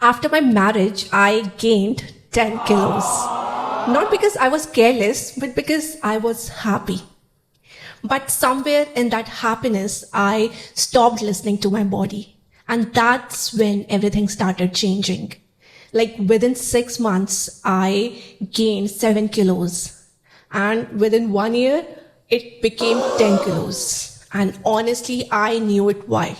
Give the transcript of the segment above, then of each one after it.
After my marriage, I gained 10 kilos. Not because I was careless, but because I was happy. But somewhere in that happiness, I stopped listening to my body. And that's when everything started changing. Like within 6 months, I gained 7 kilos. And within 1 year, it became 10 kilos. And honestly, I knew it why.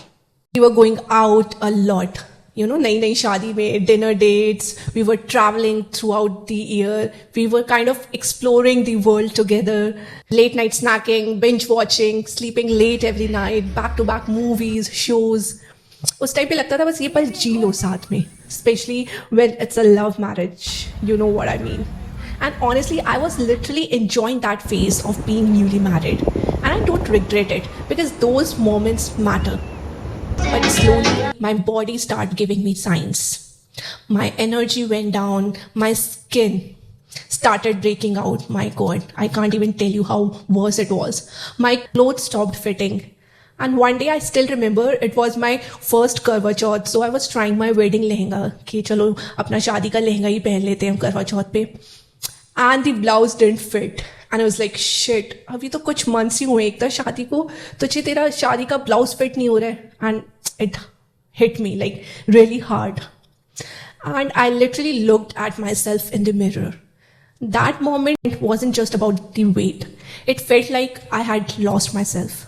We were going out a lot. नई शादी में dinner dates, we were traveling throughout the year, we were kind of exploring the world together, late night snacking, binge watching, sleeping late every night, back to back movies, shows. उस time पे लगता था बस ये पल जी लो साथ में, especially when it's a love marriage, you know what I mean. And honestly, I was literally enjoying that phase of being newly married, and I don't regret it because those moments matter. But slowly, my body started giving me signs. My energy went down, my skin started breaking out. My God, I can't even tell you how worse it was. My clothes stopped fitting. And one day I still remember it was my first Karwa Chauth, so I was trying my wedding lehenga कि चलो अपना शादी का लहंगा ही पहन लेते हैं हम करवा चौथ पे. And the blouse didn't fit. And I was like, shit, अभी तो कुछ months ही हुए एक तो शादी को, तुझे तेरा शादी का blouse fit नहीं हो रहा है. And it hit me like really hard. And I literally looked at myself in the mirror. That moment wasn't just about the weight. It felt like I had lost myself.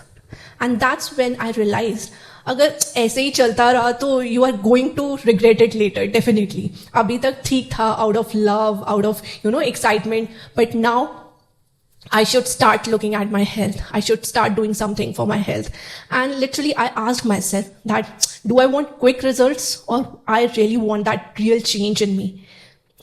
And that's when I realized, अगर ऐसे ही चलता रहा तो you are going to regret it later, definitely. अभी तक ठीक था, out of love, out of, excitement. But now, I should start looking at my health. I should start doing something for my health. And literally, I asked myself that, do I want quick results or I really want that real change in me?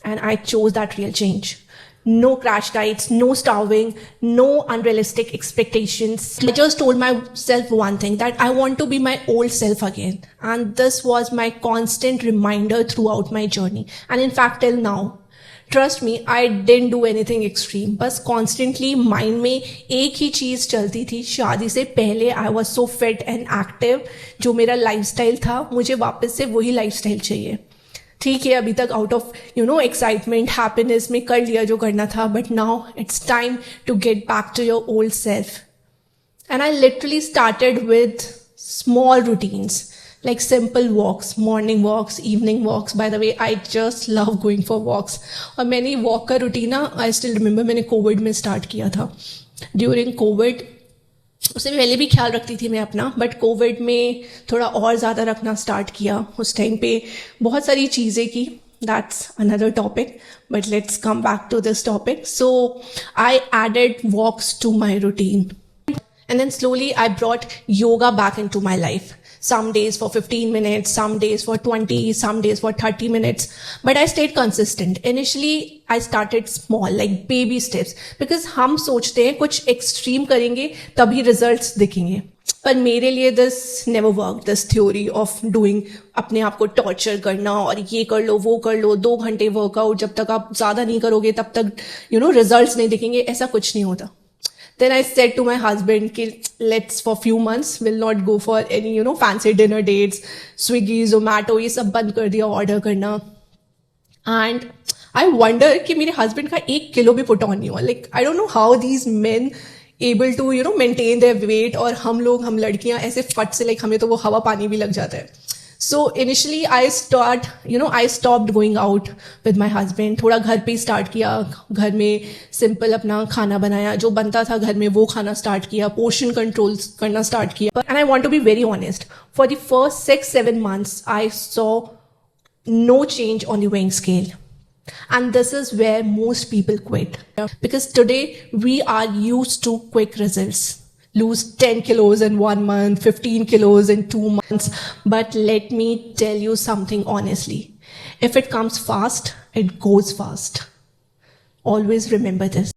And I chose that real change. No crash diets, no starving, no unrealistic expectations. I just told myself one thing, that I want to be my old self again. And this was my constant reminder throughout my journey. And in fact, till now, trust me, I didn't do anything extreme. बस constantly mind में एक ही चीज चलती थी. शादी से पहले I was so fit and active. जो मेरा lifestyle था, मुझे वापस से वही lifestyle चाहिए. ठीक है, अभी तक out of excitement, happiness में कर लिया जो करना था. But now it's time to get back to your old self. And I literally started with small routines. Like simple walks, morning walks, evening walks. By the way, I just love going for walks. और मैंने walk का routine I still remember मैंने COVID में start किया था. During COVID, उससे पहले भी ख्याल रखती थी मैं अपना, but COVID में थोड़ा और ज़्यादा रखना start किया. उस time पे बहुत सारी चीज़ें की. That's another topic, but let's come back to this topic. So I added walks to my routine. And then slowly I brought yoga back into my life. Some days for 15 minutes, some days for 20, some days for 30 minutes. But I stayed consistent. Initially, I started small, like baby steps. Because हम सोचते हैं कुछ extreme करेंगे तभी results दिखेंगे. पर मेरे लिए this never worked, this theory of doing अपने आप को torture करना और ये कर लो, वो कर लो, 2 घंटे workout, जब तक आप ज़्यादा नहीं करोगे तब तक, results नहीं दिखेंगे, ऐसा कुछ नहीं होता. Then I said to my husband, let's for few months, will not go for any, fancy dinner dates, Swiggy, Zomato, ये सब बंद कर दिया order करना. And I wonder कि मेरे husband का 1 किलो भी put on नहीं हुआ. Like, I don't know how these men able to, maintain their weight और हम लड़कियां ऐसे फट से like हमें तो वो हवा पानी भी लग जाता है. So initially I stopped going out with my husband. थोड़ा घर पे start किया, घर में simple अपना खाना बनाया, जो बनता था घर में वो खाना start किया, portion control करना start किया. And I want to be very honest, for the first 6-7 months, I saw no change on the weighing scale. And this is where most people quit. Because today we are used to quick results. Lose 10 kilos in 1 month, 15 kilos in 2 months. But let me tell you something honestly. If it comes fast, it goes fast. Always remember this.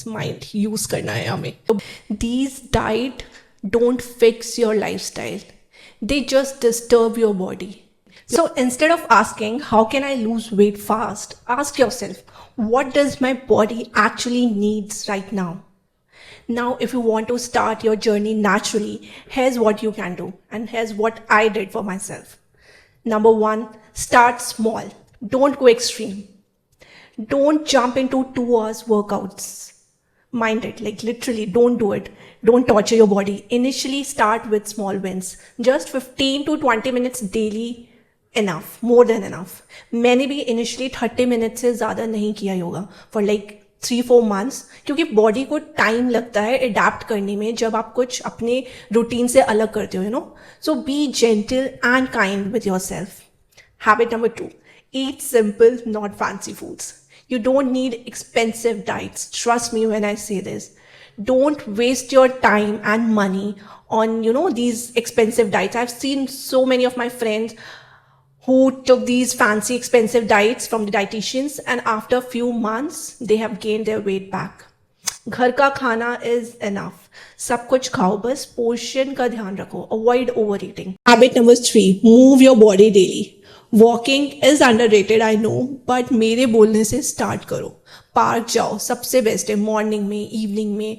Mind use करना है हमें. These diet don't fix your lifestyle. They just disturb your body. So instead of asking, how can I lose weight fast? Ask yourself, what does my body actually needs right now? Now, if you want to start your journey naturally, here's what you can do. And here's what I did for myself. Number one, start small. Don't go extreme. Don't jump into 2 hours workouts. Mind it, like literally, don't do it. Don't torture your body. Initially, start with small wins. Just 15 to 20 minutes daily, enough, more than enough. मैंने भी initially 30 minutes से ज़्यादा नहीं किया yoga for like 3-4 months, क्योंकि body को time लगता है अडेप्ट करने में जब आप कुछ अपने रूटीन से अलग करते हो, you know. So B gentle and kind with your self. Habit number 2, eat simple, not fancy foods. You don't need expensive diets. Trust me when I say this. Don't waste your time and money on, these expensive diets. I've seen so many of my friends who took these fancy expensive diets from the dietitians, and after a few months, they have gained their weight back. घर का खाना is enough. सब कुछ खाओ, बस portion का ध्यान रखो. Avoid overeating. Habit number 3, move your body daily. Walking is underrated I know, but मेरे बोलने से स्टार्ट करो. पार्क जाओ, सबसे बेस्ट है. मॉर्निंग में, इवनिंग में,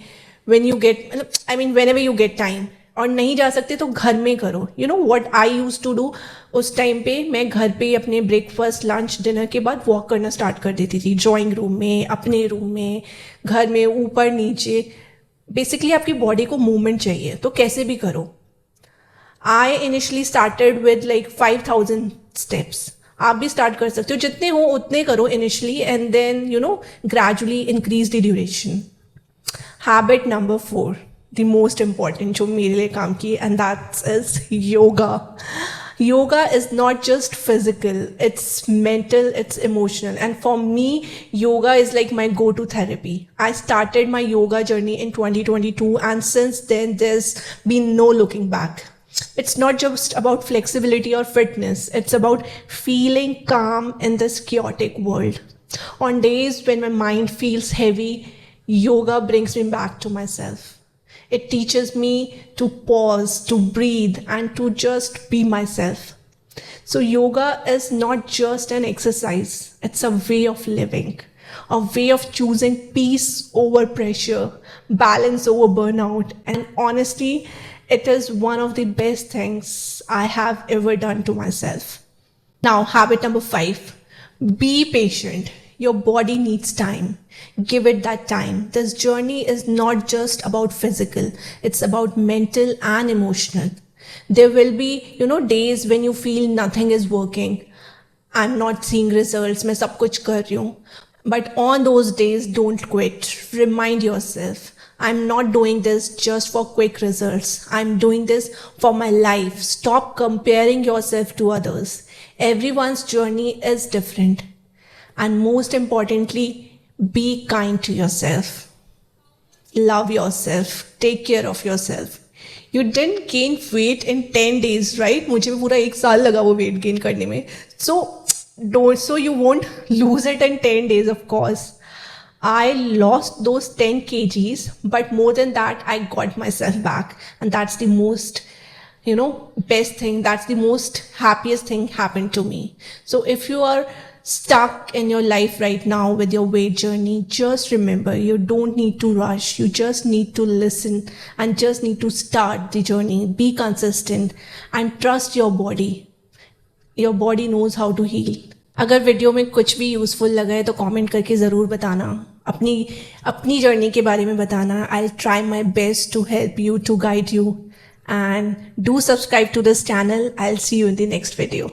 when you get, whenever you get time. और नहीं जा सकते तो घर में करो. You know what I use to do. उस टाइम पे मैं घर पे अपने ब्रेकफास्ट, लंच, डिनर के बाद वॉक करना स्टार्ट कर देती थी. ड्राइंग रूम में, अपने रूम में, घर में, ऊपर नीचे. बेसिकली आपकी बॉडी को मूवमेंट चाहिए, तो कैसे भी करो. I initially started with like 5,000 steps. आप भी स्टार्ट कर सकते हो, जितने हो उतने करो initially, and then gradually increase the duration. Habit number 4, the most important, जो मेरे लिए काम की, and that is yoga. Yoga is not just physical, it's mental, it's emotional. And for me, yoga is like my go-to therapy. I started my yoga journey in 2022, and since then, there's been no looking back. It's not just about flexibility or fitness. It's about feeling calm in this chaotic world. On days when my mind feels heavy, yoga brings me back to myself. It teaches me to pause, to breathe, and to just be myself. So yoga is not just an exercise. It's a way of living, a way of choosing peace over pressure, balance over burnout, and honestly, it is one of the best things I have ever done to myself. Now, habit number 5, be patient. Your body needs time. Give it that time. This journey is not just about physical. It's about mental and emotional. There will be, days when you feel nothing is working. I'm not seeing results. मैं सब कुछ कर रही हूँ. But on those days, don't quit. Remind yourself, I'm not doing this just for quick results. I'm doing this for my life. Stop comparing yourself to others. Everyone's journey is different. And most importantly, be kind to yourself. Love yourself. Take care of yourself. You didn't gain weight in 10 days, right? मुझे भी पूरा 1 साल लगा वो weight gain करने में. So you won't lose it in 10 days, of course. I lost those 10 kgs, but more than that, I got myself back. And that's the most, best thing. That's the most happiest thing happened to me. So if you are stuck in your life right now with your weight journey, just remember, you don't need to rush. You just need to listen and just need to start the journey. Be consistent and trust your body. Your body knows how to heal. अगर video में कुछ भी useful लगा है तो comment करके ज़रूर बताना. अपनी जर्नी के बारे में बताना. I'll try my best to help you, to guide you, and do subscribe to this channel. I'll see you in the next video.